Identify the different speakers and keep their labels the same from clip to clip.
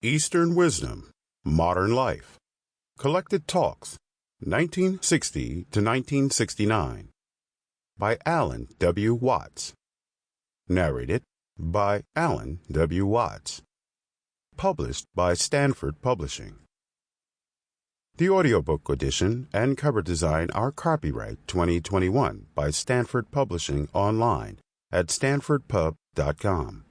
Speaker 1: Eastern Wisdom, Modern Life. Collected Talks, 1960 to 1969. By Alan W. Watts. Narrated by Alan W. Watts. Published by Stanford Publishing. The audiobook edition and cover design are copyright 2021 by Stanford Publishing online at stanfordpub.com.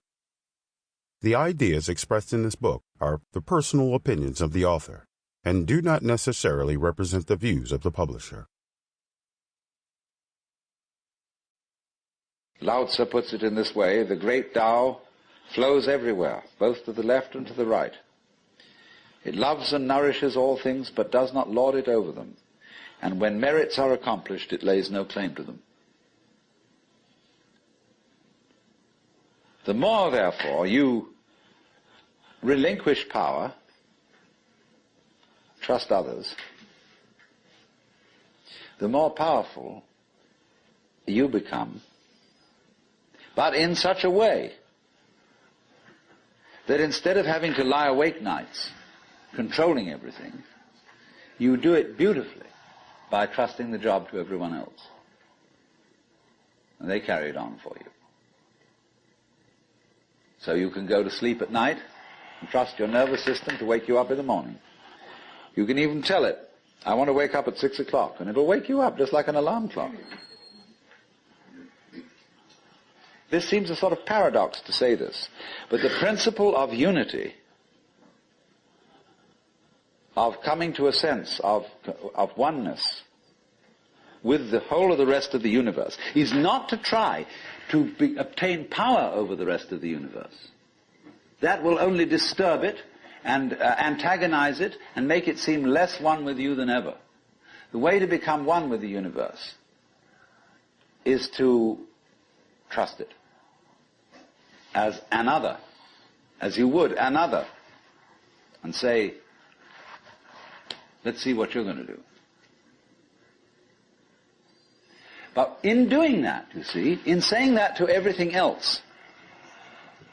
Speaker 1: The ideas expressed in this book are the personal opinions of the author and do not necessarily represent the views of the publisher.
Speaker 2: Lao Tzu puts it in this way: the great Tao flows everywhere, both to the left and to the right. It loves and nourishes all things, but does not lord it over them. And when merits are accomplished, it lays no claim to them. The more, therefore, you relinquish power, trust others, the more powerful you become, but in such a way that instead of having to lie awake nights controlling everything, you do it beautifully by trusting the job to everyone else. And they carry it on for you. So you can go to sleep at night and trust your nervous system to wake you up in the morning. You can even tell it, I want to wake up at 6 o'clock, and it'll wake you up just like an alarm clock. This seems a sort of paradox to say this, but the principle of unity, of coming to a sense of oneness with the whole of the rest of the universe, is not to try to obtain power over the rest of the universe. That will only disturb it and antagonize it and make it seem less one with you than ever. The way to become one with the universe is to trust it as another, as you would another, and say, let's see what you're going to do. But in doing that, you see, in saying that to everything else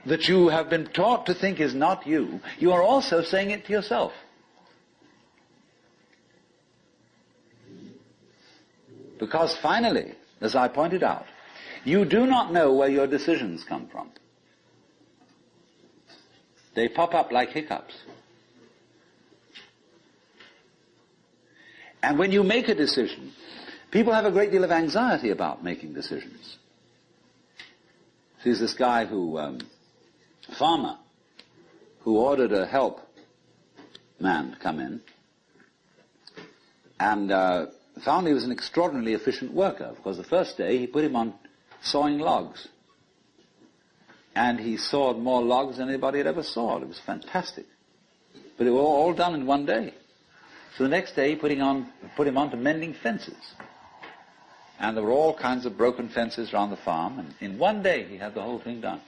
Speaker 2: that you have been taught to think is not you, you are also saying it to yourself. Because finally, as I pointed out, you do not know where your decisions come from. They pop up like hiccups. And when you make a decision, people have a great deal of anxiety about making decisions. There's this guy farmer, who ordered a help man to come in, and found he was an extraordinarily efficient worker, because the first day he put him on sawing logs. And he sawed more logs than anybody had ever sawed. It was fantastic. But it was all done in one day. So the next day he put him on to mending fences. And there were all kinds of broken fences around the farm, and in one day he had the whole thing done.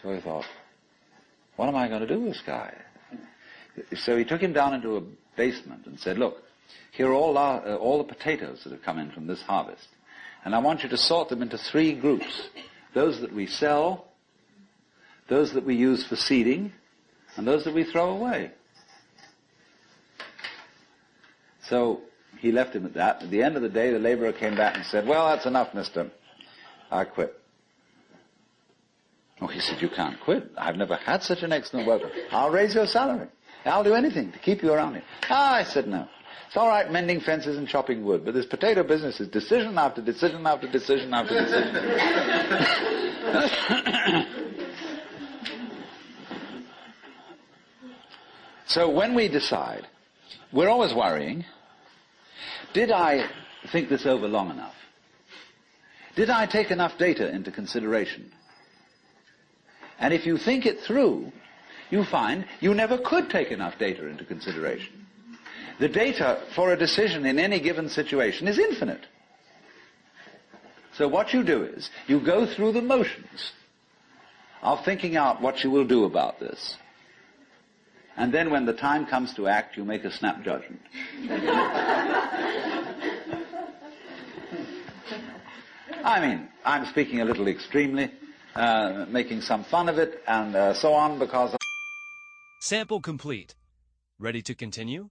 Speaker 2: So he thought, what am I going to do with this guy? So he took him down into a basement and said, look, here are all the potatoes that have come in from this harvest. And I want you to sort them into 3 groups. Those that we sell, those that we use for seeding, and those that we throw away. So he left him at that. At the end of the day, the laborer came back and said, well, that's enough, mister. I quit. Oh, he said, you can't quit. I've never had such an excellent worker. I'll raise your salary. I'll do anything to keep you around here. I said, no. It's all right mending fences and chopping wood, but this potato business is decision after decision after decision after decision. So when we decide, we're always worrying, did I think this over long enough? Did I take enough data into consideration? And if you think it through, you find you never could take enough data into consideration. The data for a decision in any given situation is infinite. So what you do is, you go through the motions of thinking out what you will do about this. And then when the time comes to act, you make a snap judgment. I mean, I'm speaking a little extremely, making some fun of it and so on, because
Speaker 3: Sample complete. Ready to continue?